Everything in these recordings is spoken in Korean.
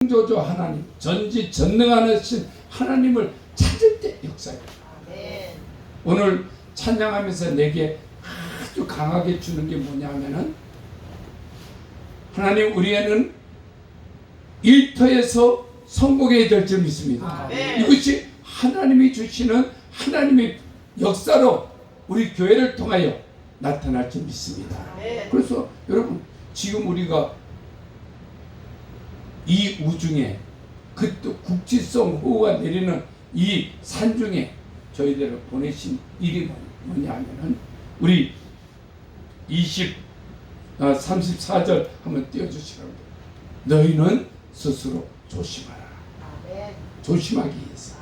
창조주 하나님, 전지전능하신 하나님을 찾을 때 역사해요. 오늘 찬양하면서 내게 아주 강하게 주는 게 뭐냐면은, 하나님 우리에는 일터에서 성공해야 될 줄 믿습니다. 이것이 하나님이 주시는 하나님의 역사로 우리 교회를 통하여 나타날 줄 믿습니다. 그래서 여러분, 지금 우리가 이 우중에 그 또 국지성 호우가 내리는 이 산중에 저희들을 보내신 일이 뭐냐 하면은, 우리 34절 한번 띄워주시라고. 너희는 스스로 조심하라. 조심하기 위해서,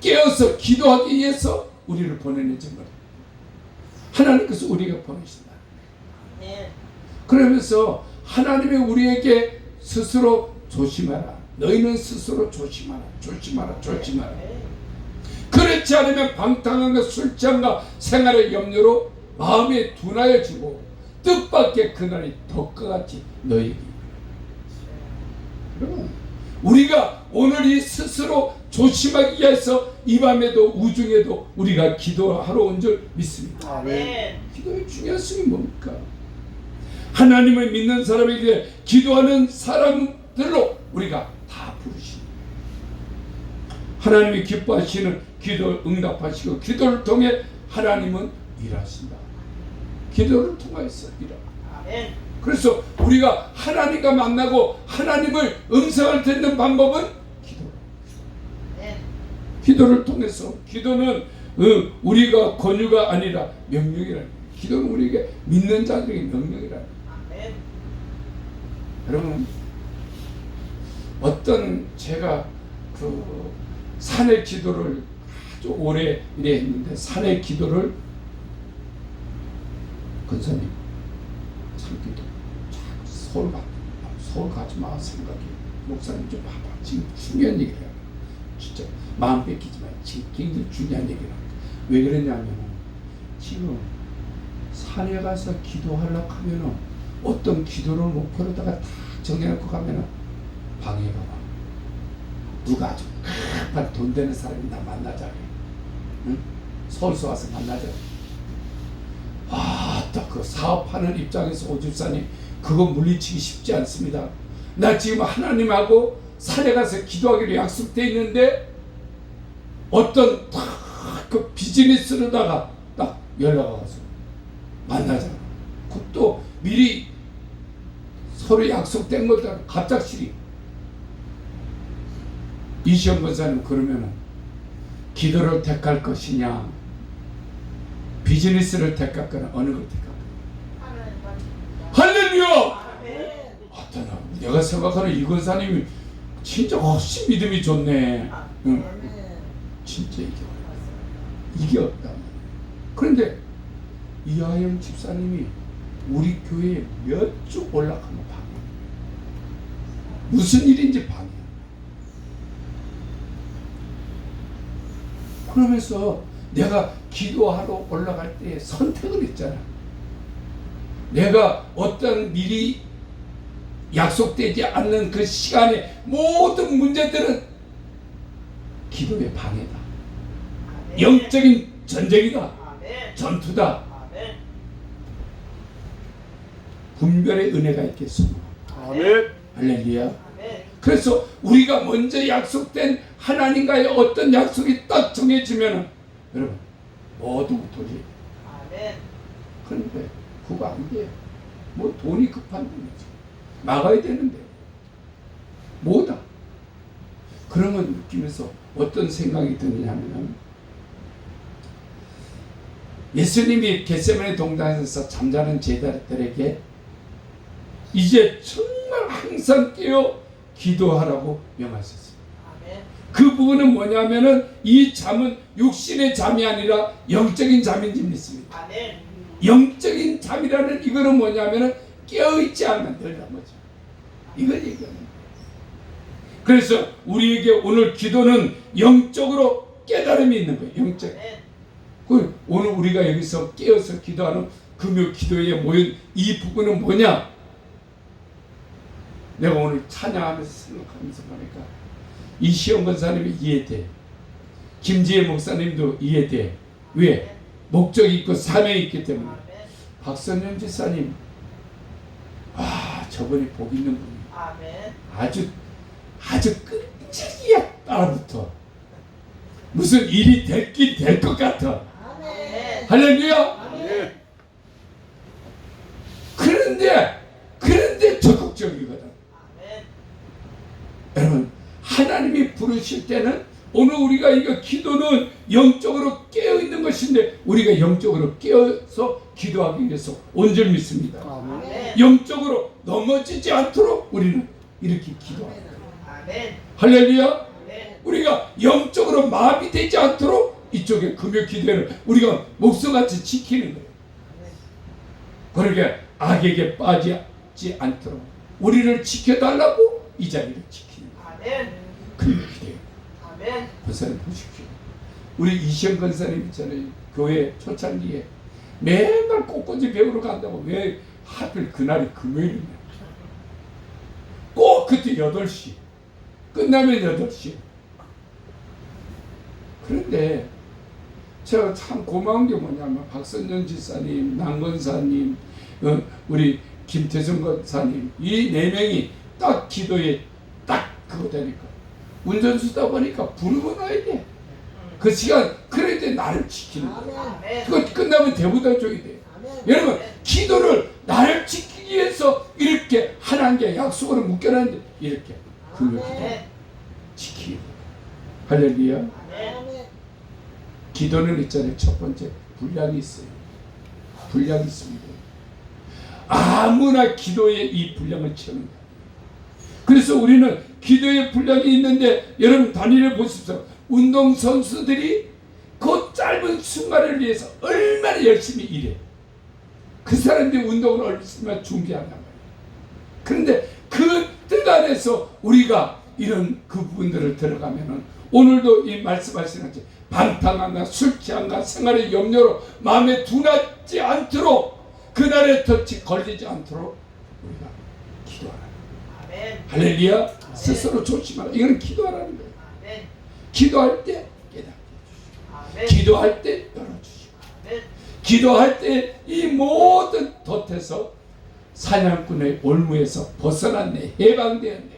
깨어서 기도하기 위해서 우리를 보내는 점을 하나님께서 우리가 보내신다. 그러면서 하나님이 우리에게 스스로 조심하라. 너희는 스스로 조심하라. 조심하라. 조심하라. 그렇지 않으면 방탕함과 술 취함과 생활의 염려로 마음이 둔하여지고 뜻밖의 그날이 덕과 같이 너희에게. 여러분, 우리가 오늘 이 스스로 조심하기 위해서 이 밤에도 우중에도 우리가 기도하러 온 줄 믿습니다. 기도의 중요성이 뭡니까? 하나님을 믿는 사람에게 기도하는 사람들로 우리가 다 부르십니다. 하나님이 기뻐하시는 기도를 응답하시고, 기도를 통해 하나님은 일하신다. 기도를 통해서 일하. 그래서 우리가 하나님과 만나고 하나님을 음성을 듣는 방법은 기도. 기도를 통해서. 기도는 우리가 권유가 아니라 명령이라. 기도는 우리에게 믿는 자들에게 명령이라. 여러분, 어떤 제가 그 산의 기도를 아주 오래 이래 했는데, 산의 기도를 권사님 참기도 서울 가지 마 생각이. 목사님 좀 봐봐. 지금 중요한 얘기를 해요. 진짜 마음 뺏기지 마. 지금 굉장히 중요한 얘기를 합니다. 왜 그러냐면, 지금 산에 가서 기도하려고 하면은 어떤 기도를 목표로다가 다 정해놓고 가면은 방해가 와. 누가 아주 급한 돈 되는 사람이 나 만나자. 응? 서울서 와서 만나자. 딱 그 사업하는 입장에서 오집사님, 그거 물리치기 쉽지 않습니다. 나 지금 하나님하고 산에 가서 기도하기로 약속돼 있는데, 어떤 그 비즈니스로다가 딱 연락 와서 만나자. 그것도 미리 서로 약속된 거다. 갑작스레. 이시영 권사님, 그러면은 기도를 택할 것이냐, 비즈니스를 택할 거냐, 어느 걸 택할 거냐? 할렐루야! 내가 생각하는 이 권사님이 진짜 훨씬 믿음이 좋네. 응. 진짜 이게 없다. 그런데 이하영 집사님이 우리 교회에 몇 주 올라가면 방해. 무슨 일인지 방해. 그러면서 내가 기도하러 올라갈 때 선택을 했잖아. 내가 어떤 미리 약속되지 않는 그 시간에 모든 문제들은 기도의 방해다. 영적인 전쟁이다. 전투다. 분별의 은혜가 있겠습니다. 할렐루야. 그래서 우리가 먼저 약속된 하나님과의 어떤 약속이 딱 정해지면, 여러분, 모두 도저히. 그런데 그거 안 돼요. 뭐 돈이 급한 분이지. 막아야 되는데 뭐다. 그런 걸 느끼면서 어떤 생각이 드느냐면, 예수님이 겟세마네 동산에서 잠자는 제자들에게 이제 정말 항상 깨어 기도하라고 명하셨어요. 그 부분은 뭐냐면은, 이 잠은 육신의 잠이 아니라 영적인 잠인지 믿습니다. 영적인 잠이라는 이거는 뭐냐면은 깨어있지 않는 늘 거죠. 이걸 얘기하는 거예요. 그래서 우리에게 오늘 기도는 영적으로 깨달음이 있는 거예요. 영적. 오늘 우리가 여기서 깨어서 기도하는 금요 기도에 모인 이 부분은 뭐냐? 내가 오늘 찬양하면서 생각하면서 보니까 이시영 권사님이 이해돼. 김지혜 목사님도 이해돼. 왜? 목적이 있고 사명이 있기 때문에. 박선영 지사님, 저분이 복 있는 분이에요. 아주 끈질기야. 따라붙어. 무슨 일이 됐긴 될 것 같아. 할렐루야. 그런데 적극적이거든. 여러분, 하나님이 부르실 때는 오늘 우리가 이거 기도는 영적으로 깨어 있는 것인데 우리가 영적으로 깨어서 기도하기 위해서 온전히 믿습니다. 영적으로 넘어지지 않도록 우리는 이렇게 기도합니다. 할렐루야. 우리가 영적으로 마비되지 않도록 이쪽에 금요 기도회를 우리가 목숨같이 지키는 거예요. 그러게 악에게 빠지지 않도록 우리를 지켜달라고 이 자리를 지키는 거예요. 금요 기도회. 권사님 보십시오. 우리 이시영 권사님 있잖아요. 교회 초창기에 맨날 꽃꽂이 배우러 간다고. 왜 하필 그날이 금요일이냐. 꼭 그때 8시 끝나면 8시. 그런데 제가 참 고마운 게 뭐냐면 박선영 지사님, 남권사님, 우리 김태성 권사님, 이 4명이 딱 기도에 딱 그거 되니까 운전수다 보니까 부르고 나야 돼. 그 시간 그럴 때 나를 지키는 거야. 그거 끝나면 대부다 줘야 돼. 여러분, 기도를 나를 지키기 위해서 이렇게 하나님께 약속으로 묶여놨는데 이렇게 금요 기도 지키기. 할렐루야. 기도는 있잖아요. 첫 번째 분량이 있어요. 분량이 있습니다. 아무나 기도에 이 분량을 채우는 거예요. 그래서 우리는 기도의 분량이 있는데 여러분 단위를 보십시오. 운동선수들이 그 짧은 순간을 위해서 얼마나 열심히 일해. 그 사람들이 운동을 얼마나 준비한단 말이에요. 그런데 그 뜻 안에서 우리가 이런 그 부분들을 들어가면은 오늘도 이 말씀하시는 것처럼 방탕함과 술 취함과 생활의 염려로 마음에 둔하지 않도록 그날에 덫이 걸리지 않도록 우리가 기도하라. 할렐루야. 스스로 조심하라. 이건 기도하라는 거예요. 기도할 때 깨닫게 해주시고, 기도할 때 열어주시고, 기도할 때 이 모든 덫에서 사냥꾼의 올무에서 벗어났네, 해방되었네.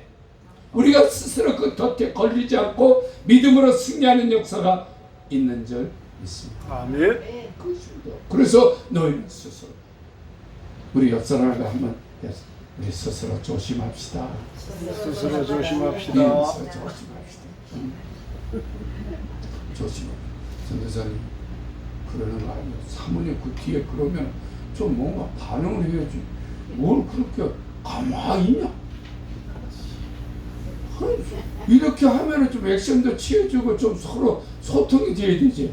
우리가 스스로 그 덫에 걸리지 않고 믿음으로 승리하는 역사가 있는 줄 믿습니다. 아멘. 그래서 너희는 스스로 우리 옆사람에게 한번 우리 스스로 조심합시다. 스스로 조심합시다. 조심합시다. 선교사님 그러는 거 아니에요. 사모님 그 뒤에 그러면 좀 뭔가 반응을 해야지. 뭘 그렇게 가만히 있냐? 이렇게 하면은 좀 액션도 취해주고 좀 서로 소통이 돼야 되지.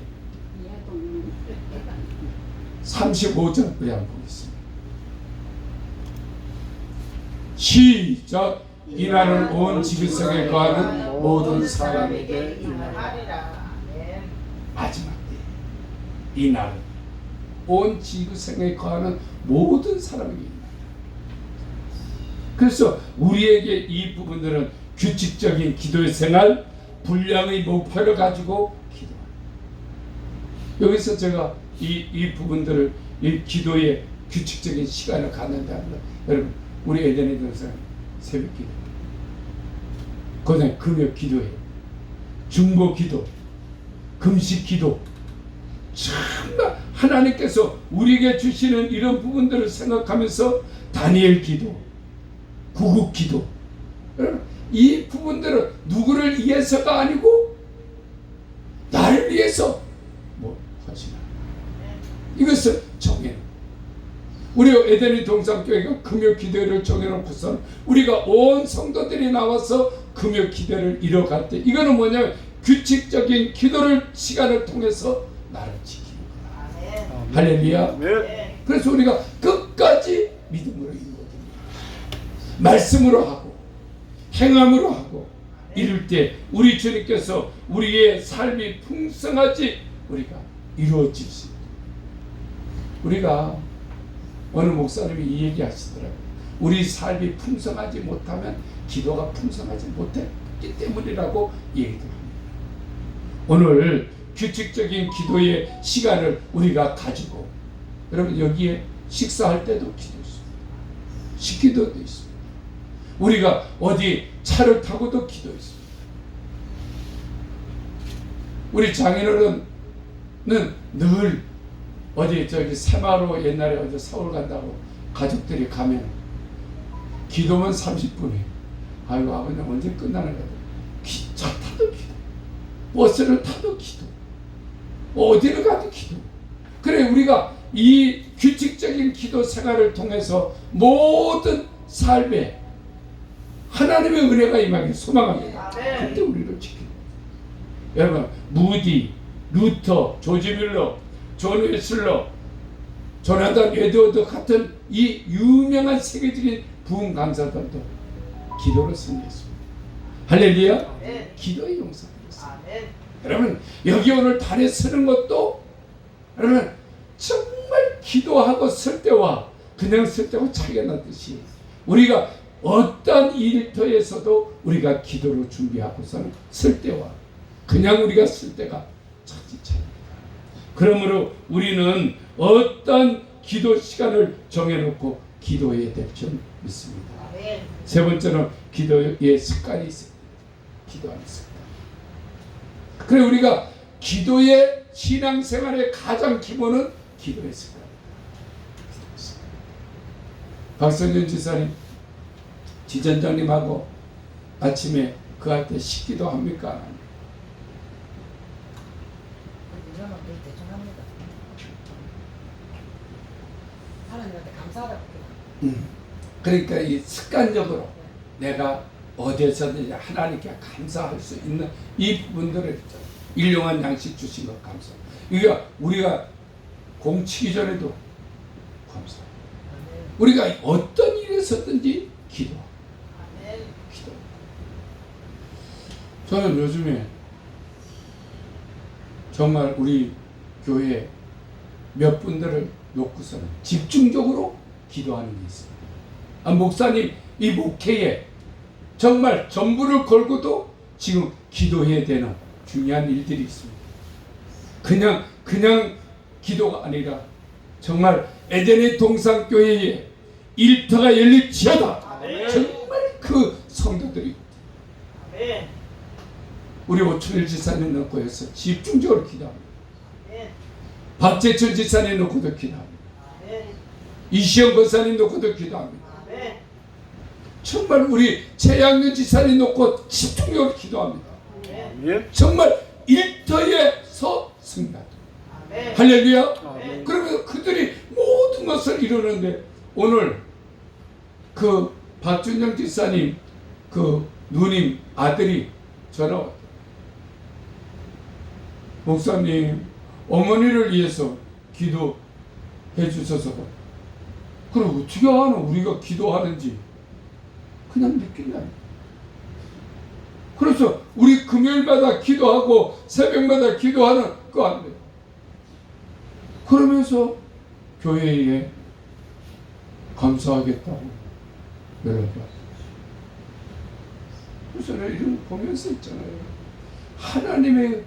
35절 우리 한번 보겠습니다. 시작. 이날을 온 지구상에 거하는 모든 사람에게 임하리라. 마지막 때 이날 온 지구상에 거하는 모든 사람에게 임하리라. 그래서 우리에게 이 부분들은 규칙적인 기도의 생활, 분량의 목표를 가지고 기도합니다. 여기서 제가 이 부분들을 이 기도의 규칙적인 시간을 갖는다. 여러분, 우리 에덴에 들어서 새벽 기도, 그다음에 금요 기도회, 중보 기도, 금식 기도. 정말 하나님께서 우리에게 주시는 이런 부분들을 생각하면서 다니엘 기도, 구국 기도. 여러분, 이 부분들은 누구를 위해서가 아니고 나를 위해서 뭐 하시나. 이것을 정해. 우리 에덴의 동산교회가 금요 기도를 정해놓고서 우리가 온 성도들이 나와서 금요 기도를 이뤄갈 때 이거는 뭐냐면 규칙적인 기도를 시간을 통해서 나를 지키는 거야. 할렐루야. 그래서 우리가 끝까지 믿음으로 이루어집니다. 말씀으로 하고 행함으로 하고 이룰 때 우리 주님께서 우리의 삶이 풍성하지 우리가 이루어질 수 있다. 우리가 어느 목사님이 이 얘기 하시더라고요. 우리 삶이 풍성하지 못하면 기도가 풍성하지 못했기 때문이라고 얘기도 합니다. 오늘 규칙적인 기도의 시간을 우리가 가지고 여러분 여기에 식사할 때도 기도 있습니다. 식기도도 있습니다. 우리가 어디 차를 타고도 기도 있습니다. 우리 장인어른은 늘 어디 저기 새마을호 옛날에 어디 서울 간다고 가족들이 가면 기도면 30분에 아이고 아버님 언제 끝나는 거야. 차 타도 기도, 버스를 타도 기도, 어디를 가도 기도. 그래 우리가 이 규칙적인 기도 생활을 통해서 모든 삶에 하나님의 은혜가 임하길 소망합니다. 그때 우리를 지키는 여러분 무디, 루터, 조지 밀러, 존 웨슬러, 조나단 에드워드 같은 이 유명한 세계적인 부흥 강사들도 기도로 승리했습니다. 할렐루야. 기도의 용사였습니다. 여러분 여기 오늘 단에 서는 것도 여러분 정말 기도하고 설 때와 그냥 설 때와 차이가 나듯이 우리가 어떤 일터에서도 우리가 기도로 준비하고서는 설 때와 그냥 우리가 쓸 때가 차지 차이입니다. 그러므로 우리는 어떤 기도 시간을 정해놓고 기도해야 될 줄 믿습니다. 세 번째는 기도의 습관이 있습니다. 기도하는 습관. 그래 우리가 기도의 신앙생활의 가장 기본은 기도의 습관. 박선준 지사님, 지전장님하고 아침에 그 할 때 식기도 합니까? 안 합니까? 하나님한테 감사하다고. 그러니까 이 습관적으로 내가 어디에서든지 하나님께 감사할 수 있는 이 부분들을 일용한 양식 주신 것 감사. 이게 우리가 공치기 전에도 감사. 우리가 어떤 일에서든지 기도. 기도. 저는 요즘에 정말 우리 교회 몇 분들을 놓고서는 집중적으로 기도하는 게 있습니다. 목사님 이 목회에 정말 전부를 걸고도 지금 기도해야 되는 중요한 일들이 있습니다. 그냥 기도가 아니라 정말 에덴의 동산교회에 일터가 열릴지어다. 정말 그 성도들이 우리 오춘일 지사님 놓고 해서 집중적으로 기도합니다. 박재철 지사님 놓고도 기도합니다. 이시영 권사님 놓고도 기도합니다. 정말 우리 최양윤 지사님 놓고 집중적으로 기도합니다. 정말 일터에서 승리하다. 할렐루야. 그러면 그들이 모든 것을 이루는데 오늘 그 박준영 지사님 그 누님 아들이 전화 왔다. 목사님 어머니를 위해서 기도해 주셔서 그럼 어떻게 하나 우리가 기도하는지 그냥 느낀다. 그래서 우리 금요일마다 기도하고 새벽마다 기도하는 거 안 돼요. 그러면서 교회에 감사하겠다고 연락이 왔어요. 그래서 내가 이런 거 보면서 있잖아요. 하나님의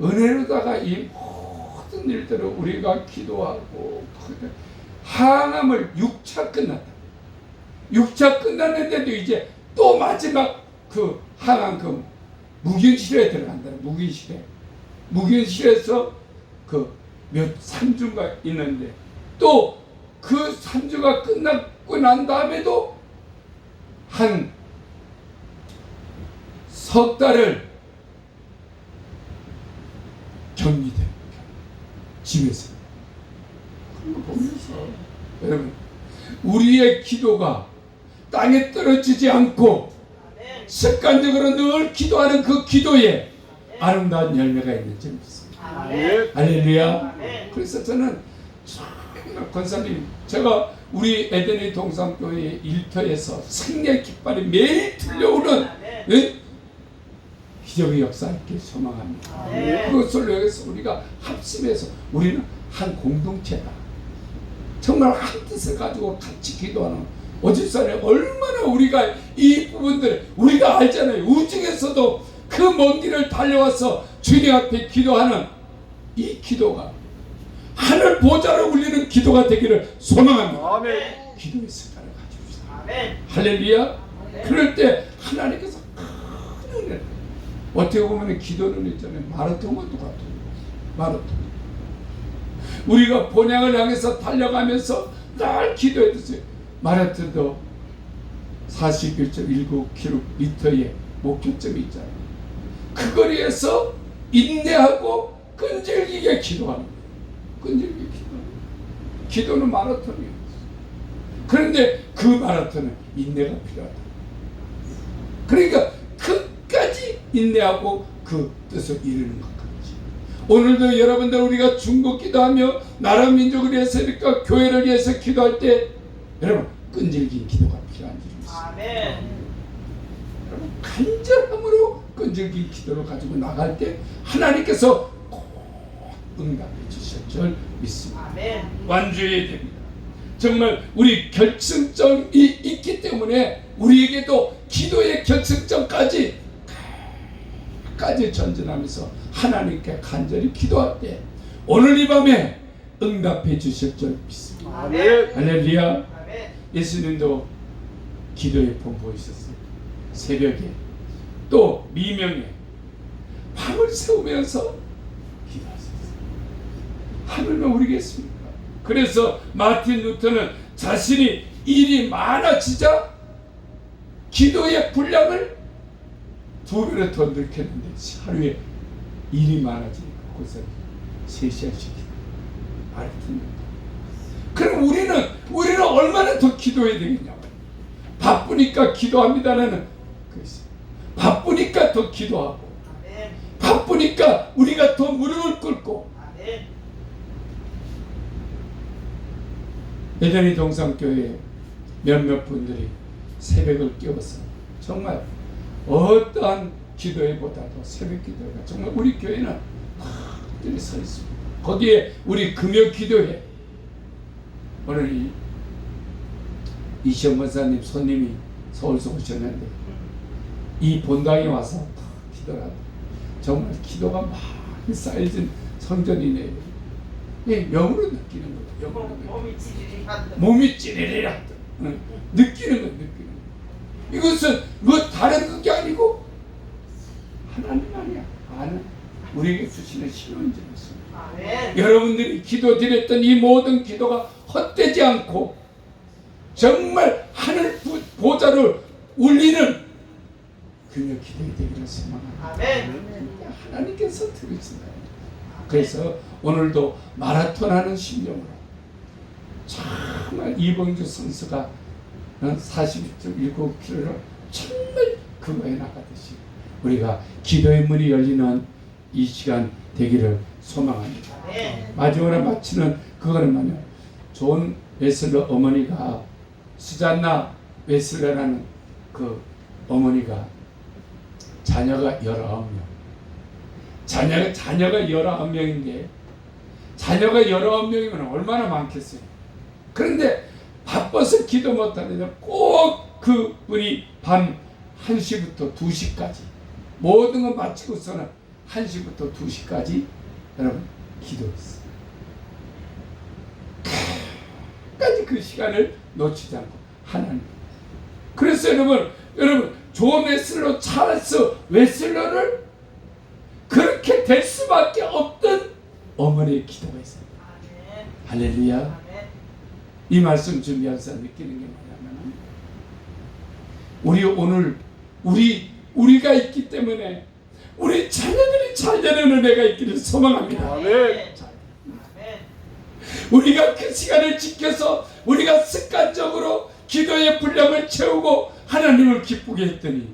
은혜로다가 이 모든 일들을 우리가 기도하고 항암을 6차 끝났다. 6차 끝났는데도 이제 또 마지막 그 항암 그 무균실에 들어간다. 무균실에서 그 몇 3주가 있는데 또 그 3주가 끝나고 난 다음에도 한 석 달을 격리돼요. 집에서. 그런 거 보면서 여러분 우리의 기도가 땅에 떨어지지 않고 습관적으로 늘 기도하는 그 기도에 아름다운 열매가 있는 줄 믿습니다. 할렐루야. 그래서 저는 정말 권사님 제가 우리 에덴의 동산교회 일터에서 승리의 깃발이 매일 들려오는 기적의 역사 있길 소망합니다. 그것을 위해서 우리가 합심해서 우리는 한 공동체다. 정말 한 뜻을 가지고 같이 기도하는 오집산에 얼마나 우리가 이 부분들 우리가 알잖아요. 우중에서도 그 먼 길을 달려와서 주님 앞에 기도하는 이 기도가 하늘 보좌를 울리는 기도가 되기를 소망합니다. 아멘. 기도의 습관을 가지고시다. 아멘. 할렐루야. 그럴 때 하나님께서 큰 은혜를, 어떻게 보면 기도는 있잖아요. 마라톤과 똑같아요. 마라톤. 우리가 본향을 향해서 달려가면서 늘 기도해주세요. 마라톤도 41.19km의 목표점이 있잖아요. 그 거리에서 인내하고 끈질기게 기도하는 거예요. 끈질기게 기도하는 거예요. 기도는 마라톤이에요. 그런데 그 마라톤은 인내가 필요하다. 그러니까 끝까지 인내하고 그 뜻을 이루는 것까지. 오늘도 여러분들 우리가 중국 기도하며 나라 민족을 위해서니까 교회를 위해서 기도할 때 여러분 끈질긴 기도가 필요한 줄을 믿습니다. 아멘. 여러분 간절함으로 끈질긴 기도를 가지고 나갈 때 하나님께서 꼭 응답해 주실 줄 믿습니다. 아멘. 완주해야 됩니다. 정말 우리 결승점이 있기 때문에 우리에게도 기도의 결승점까지 전진하면서 하나님께 간절히 기도할 때 오늘 이 밤에 응답해 주실 줄 믿습니다. 아멘. 할렐루야. 아멘. 예수님도 기도에 분포하셨어요. 새벽에 또 미명에 밤을 새우면서 기도하셨어요. 하늘은 우리겠습니까? 그래서 마틴 루터는 자신이 일이 많아지자 기도의 분량을 2배로 더 늘켰는데 하루에 일이 많아지니까 그것을 3시간씩 마틴 루터. 그럼 우리는 얼마나 더 기도해야 되겠냐고요. 바쁘니까 기도합니다는 그것이 바쁘니까 더 기도하고 아멘. 바쁘니까 우리가 더 무릎을 꿇고. 아멘. 예전에 동산교회 몇몇 분들이 새벽을 깨워서 정말 어떠한 기도회보다도 새벽 기도회가 정말 우리 교회는 확들이 서 있습니다. 거기에 우리 금요 기도회 오늘 이시영 권사님 손님이 서울서 오셨는데 이 본당에 와서 기도를 하다 정말 기도가 많이 쌓여진 성전이네요. 예, 영으로 느끼는 거예요. 영으로 느끼는 거예요. 몸이 찌릿한다. 몸이 찌릿하다. 느끼는 거, 느끼는 거. 이것은 뭐 다른 게 아니고 하나님 아니야. 아는 우리에게 주시는 신호인지 믿습니다. 아멘. 여러분들이 기도 드렸던 이 모든 기도가 헛되지 않고 정말 하늘 보좌를 울리는 그녀 기도가 되기를 소망합니다. 아멘. 하나님께서 들으신다. 그래서 오늘도 마라톤하는 심정으로 정말 이봉주 선수가 41.19km를 정말 그거에 나가듯이 우리가 기도의 문이 열리는 이 시간 되기를 소망합니다. 아멘. 마지막으로 마치는 그거는 뭐냐, 존 웨슬러 어머니가 수잔나 웨슬러라는 그 어머니가 자녀가 19명, 자녀가 19명인데 자녀가 19명이면 얼마나 많겠어요. 그런데 바빠서 기도 못하는데 꼭 그분이 밤 1시부터 2시까지 모든 거 마치고서는 1시부터 2시까지 여러분 기도했어요. 끝까지 그 시간을 놓치지 않고 하나님. 그래서 여러분 존 웨슬러, 찰스 웨슬러를 그렇게 될 수밖에 없던 어머니의 기도가 있어요. 아멘. 할렐루야. 아멘. 이 말씀 준비하면서 느끼는 게 뭐냐면 우리 오늘 우리가 있기 때문에 우리 자녀들이 잘 되는 은혜가 있기를 소망합니다. 아멘. 아멘. 우리가 그 시간을 지켜서 우리가 습관적으로 기도의 분량을 채우고 하나님을 기쁘게 했더니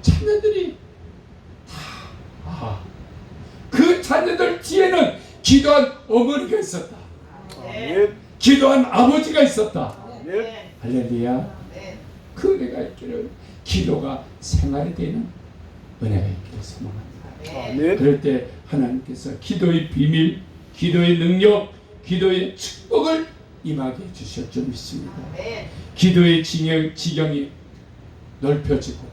자녀들이 그 자녀들 뒤에는 기도한 어머니가 있었다. 아멘. 기도한 아버지가 있었다. 아멘. 할렐루야. 아멘. 그 은혜가 있기를, 기도가 생활이 되는 은혜가 있기를 소망합니다. 아멘. 그럴 때 하나님께서 기도의 비밀, 기도의 능력, 기도의 축복을 임하게 해주실 줄 믿습니다. 아멘. 기도의 지경이 넓혀지고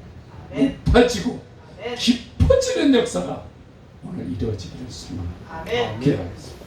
아멘. 높아지고 아멘. 깊어지는 역사가 오늘 이루어지기를 소망합니다. 아멘. 기도하겠습니다.